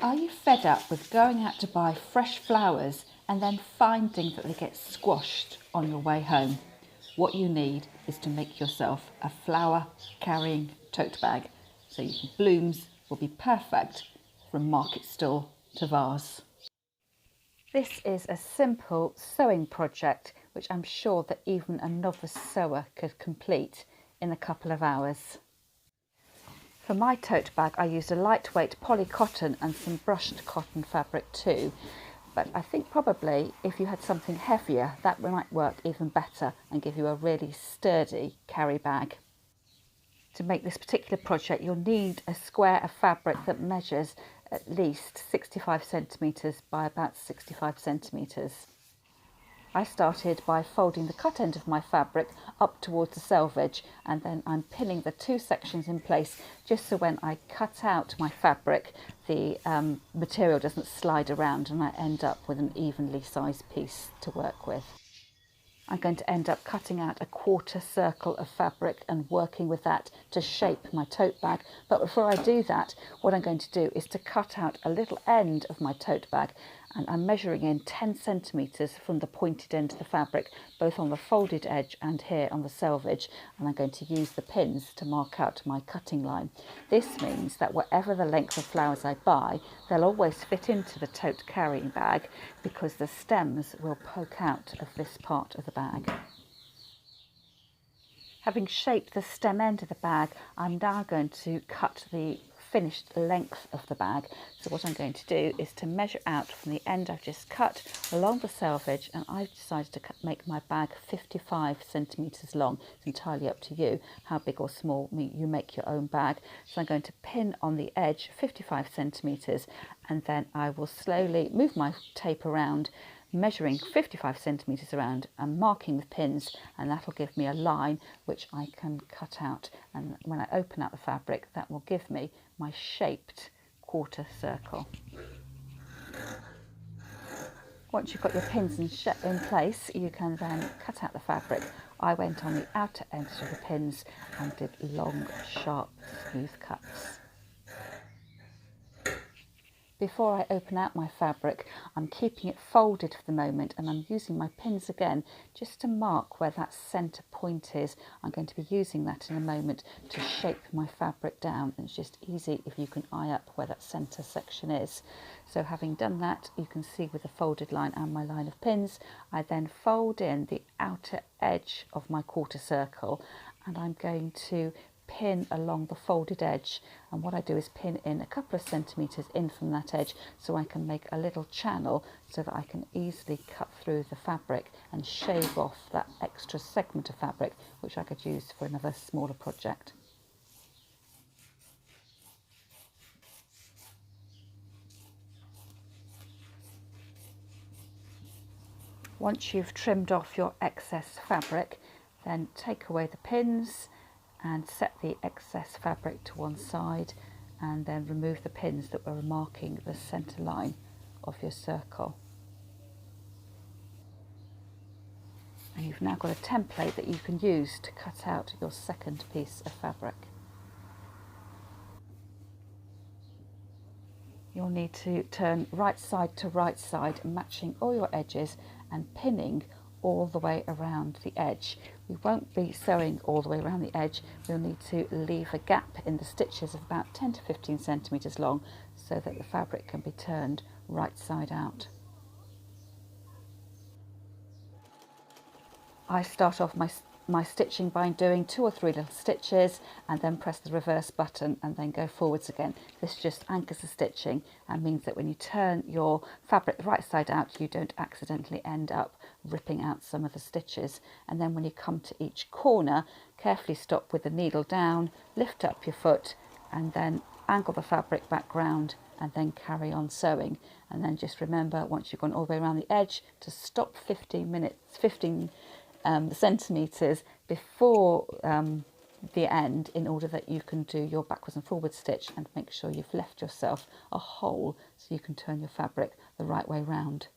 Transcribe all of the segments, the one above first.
Are you fed up with going out to buy fresh flowers and then finding that they get squashed on your way home? What you need is to make yourself a flower carrying tote bag so your blooms will be perfect from market stall to vase. This is a simple sewing project which I'm sure that even a novice sewer could complete in a couple of hours. For my tote bag I used a lightweight poly cotton and some brushed cotton fabric too, but I think probably if you had something heavier that might work even better and give you a really sturdy carry bag. To make this particular project you'll need a square of fabric that measures at least 65 centimetres by about 65 centimetres. I started by folding the cut end of my fabric up towards the selvage, and then I'm pinning the two sections in place just so when I cut out my fabric the material doesn't slide around and I end up with an evenly sized piece to work with. I'm going to end up cutting out a quarter circle of fabric and working with that to shape my tote bag. But before I do that, what I'm going to do is to cut out a little end of my tote bag, and I'm measuring in 10 centimetres from the pointed end of the fabric, both on the folded edge and here on the selvage, and I'm going to use the pins to mark out my cutting line. This means that whatever the length of flowers I buy, they'll always fit into the tote carrying bag because the stems will poke out of this part of the bag. Having shaped the stem end of the bag, I'm now going to cut the finished length of the bag. So what I'm going to do is to measure out from the end I've just cut along the selvage, and I've decided to make my bag 55 centimetres long. It's entirely up to you how big or small you make your own bag. So I'm going to pin on the edge 55 centimetres, and then I will slowly move my tape around, measuring 55 centimetres around and marking with pins, and that'll give me a line which I can cut out, and when I open out the fabric that will give me my shaped quarter circle. Once you've got your pins in place you can then cut out the fabric. I went on the outer edge of the pins and did long, sharp, smooth cuts. Before I open out my fabric, I'm keeping it folded for the moment, and I'm using my pins again just to mark where that centre point is. I'm going to be using that in a moment to shape my fabric down, and it's just easy if you can eye up where that centre section is. So having done that, you can see with the folded line and my line of pins, I then fold in the outer edge of my quarter circle, and I'm going to pin along the folded edge, and what I do is pin in a couple of centimetres in from that edge so I can make a little channel so that I can easily cut through the fabric and shave off that extra segment of fabric which I could use for another smaller project. Once you've trimmed off your excess fabric, then take away the pins and set the excess fabric to one side, and then remove the pins that were marking the centre line of your circle. And you've now got a template that you can use to cut out your second piece of fabric. You'll need to turn right side to right side, matching all your edges and pinning all the way around the edge. We won't be sewing all the way around the edge. We'll need to leave a gap in the stitches of about 10 to 15 centimetres long so that the fabric can be turned right side out. I start off my stitching by doing 2 or 3 little stitches and then press the reverse button and then go forwards again. This just anchors the stitching and means that when you turn your fabric right side out you don't accidentally end up ripping out some of the stitches. And then when you come to each corner, carefully stop with the needle down, lift up your foot and then angle the fabric back round and then carry on sewing. And then just remember, once you've gone all the way around the edge, to stop 15 centimetres before the end in order that you can do your backwards and forward stitch, and make sure you've left yourself a hole so you can turn your fabric the right way round.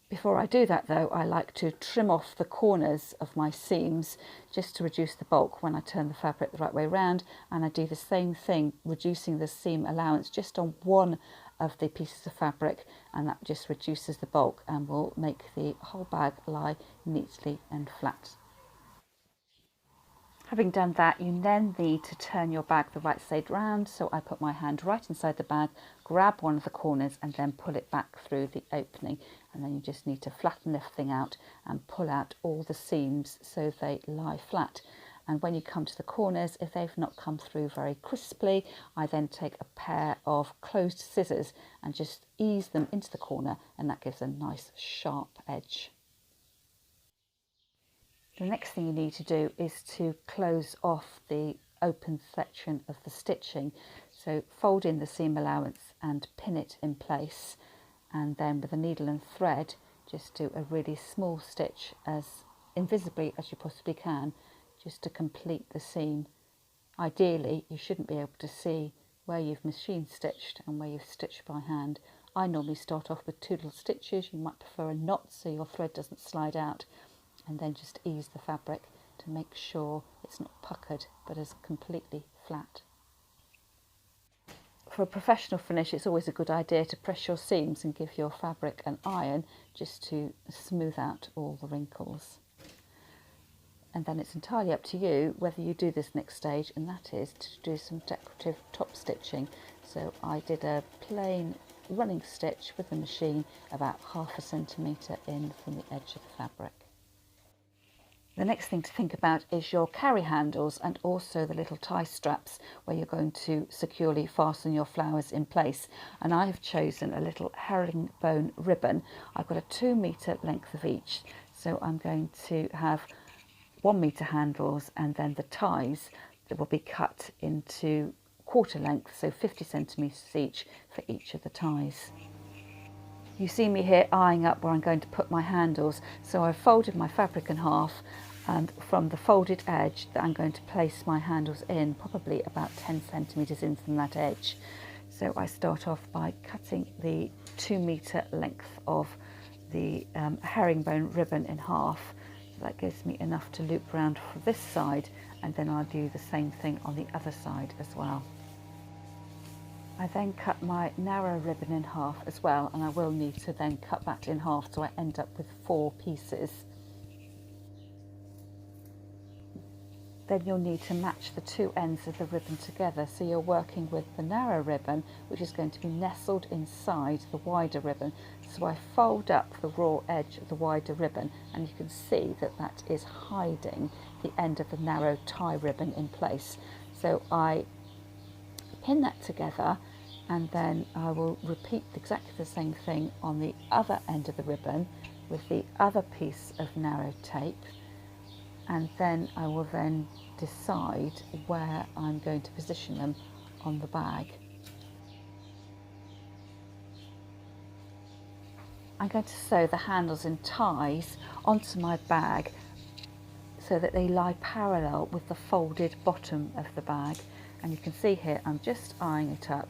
Before I do that though, I like to trim off the corners of my seams just to reduce the bulk when I turn the fabric the right way round, and I do the same thing, reducing the seam allowance just on one of the pieces of fabric, and that just reduces the bulk and will make the whole bag lie neatly and flat. Having done that, you then need to turn your bag the right side round. So I put my hand right inside the bag, grab one of the corners and then pull it back through the opening. And then you just need to flatten everything out and pull out all the seams so they lie flat. And when you come to the corners, if they've not come through very crisply, I then take a pair of closed scissors and just ease them into the corner, and that gives a nice sharp edge. The next thing you need to do is to close off the open section of the stitching. So fold in the seam allowance and pin it in place, and then with a needle and thread just do a really small stitch as invisibly as you possibly can, just to complete the seam. Ideally you shouldn't be able to see where you've machine stitched and where you've stitched by hand. I normally start off with 2 little stitches. You might prefer a knot so your thread doesn't slide out, and then just ease the fabric to make sure it's not puckered but is completely flat. For a professional finish, it's always a good idea to press your seams and give your fabric an iron just to smooth out all the wrinkles. And then it's entirely up to you whether you do this next stage, and that is to do some decorative top stitching. So I did a plain running stitch with the machine about 1/2 centimetre in from the edge of the fabric. The next thing to think about is your carry handles and also the little tie straps where you're going to securely fasten your flowers in place. And I have chosen a little herringbone ribbon. I've got a 2 metre length of each. So I'm going to have 1 metre handles, and then the ties that will be cut into quarter length, so 50 centimetres each for each of the ties. You see me here eyeing up where I'm going to put my handles, so I've folded my fabric in half, and from the folded edge that I'm going to place my handles in, probably about 10 centimetres in from that edge. So I start off by cutting the 2 metre length of the herringbone ribbon in half. So that gives me enough to loop round for this side, and then I'll do the same thing on the other side as well. I then cut my narrow ribbon in half as well, and I will need to then cut that in half so I end up with 4 pieces. Then you'll need to match the 2 ends of the ribbon together, so you're working with the narrow ribbon which is going to be nestled inside the wider ribbon. So I fold up the raw edge of the wider ribbon, and you can see that that is hiding the end of the narrow tie ribbon in place. So I pin that together, and then I will repeat exactly the same thing on the other end of the ribbon with the other piece of narrow tape, and then I will then decide where I'm going to position them on the bag. I'm going to sew the handles and ties onto my bag so that they lie parallel with the folded bottom of the bag. And you can see here I'm just eyeing it up.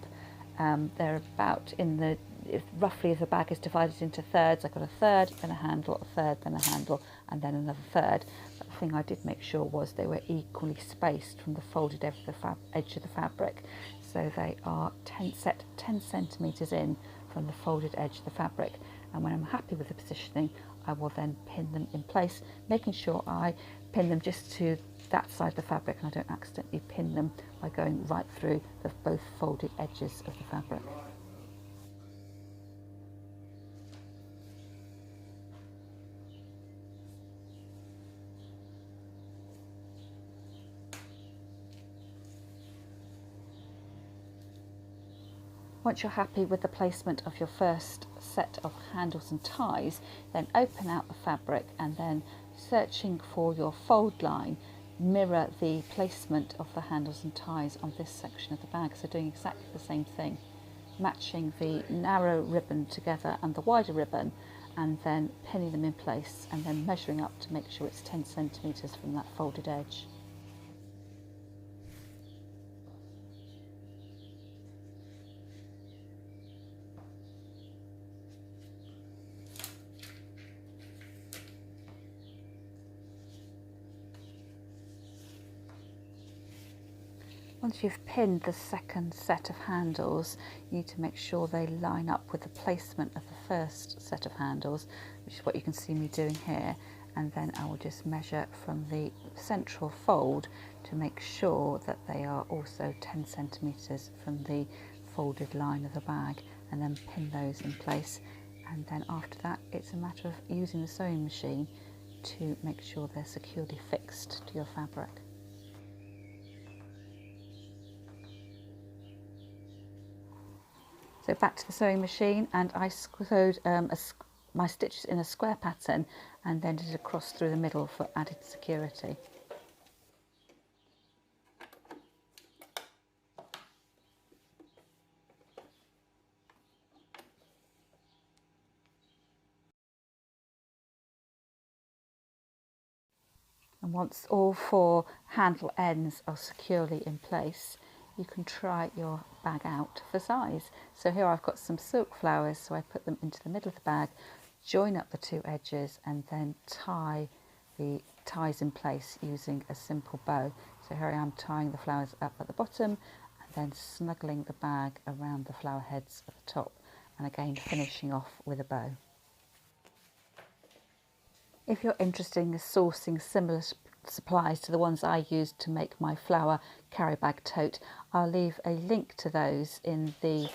They're about in the, roughly the bag is divided into thirds. I've got a third, then a handle, a third, then a handle, and then another third. But the thing I did make sure was they were equally spaced from the folded edge of the fabric. So they are 10 centimetres in from the folded edge of the fabric. And when I'm happy with the positioning, I will then pin them in place, making sure I pin them just to that side of the fabric and I don't accidentally pin them by going right through the both folded edges of the fabric. Once you're happy with the placement of your first set of handles and ties, then open out the fabric and then, searching for your fold line, mirror the placement of the handles and ties on this section of the bag. So doing exactly the same thing, matching the narrow ribbon together and the wider ribbon, and then pinning them in place and then measuring up to make sure it's 10 centimetres from that folded edge. Once you've pinned the second set of handles, you need to make sure they line up with the placement of the first set of handles, which is what you can see me doing here. And then I will just measure from the central fold to make sure that they are also 10 centimetres from the folded line of the bag, and then pin those in place. And then after that, it's a matter of using the sewing machine to make sure they're securely fixed to your fabric. So back to the sewing machine, and I sewed my stitches in a square pattern and then did a cross through the middle for added security. And once all 4 handle ends are securely in place, you can try your bag out for size. So here I've got some silk flowers, so I put them into the middle of the bag, join up the 2 edges, and then tie the ties in place using a simple bow. So here I am tying the flowers up at the bottom and then snuggling the bag around the flower heads at the top, and again finishing off with a bow. If you're interested in sourcing similar supplies to the ones I used to make my flower carry bag tote, I'll leave a link to those in the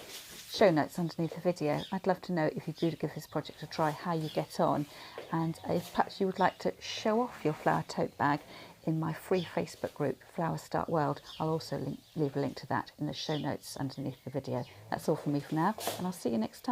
show notes underneath the video. I'd love to know, if you do give this project a try, how you get on, and if perhaps you would like to show off your flower tote bag in my free Facebook group, Flower Start World. I'll also leave a link to that in the show notes underneath the video. That's all from me for now, and I'll see you next time.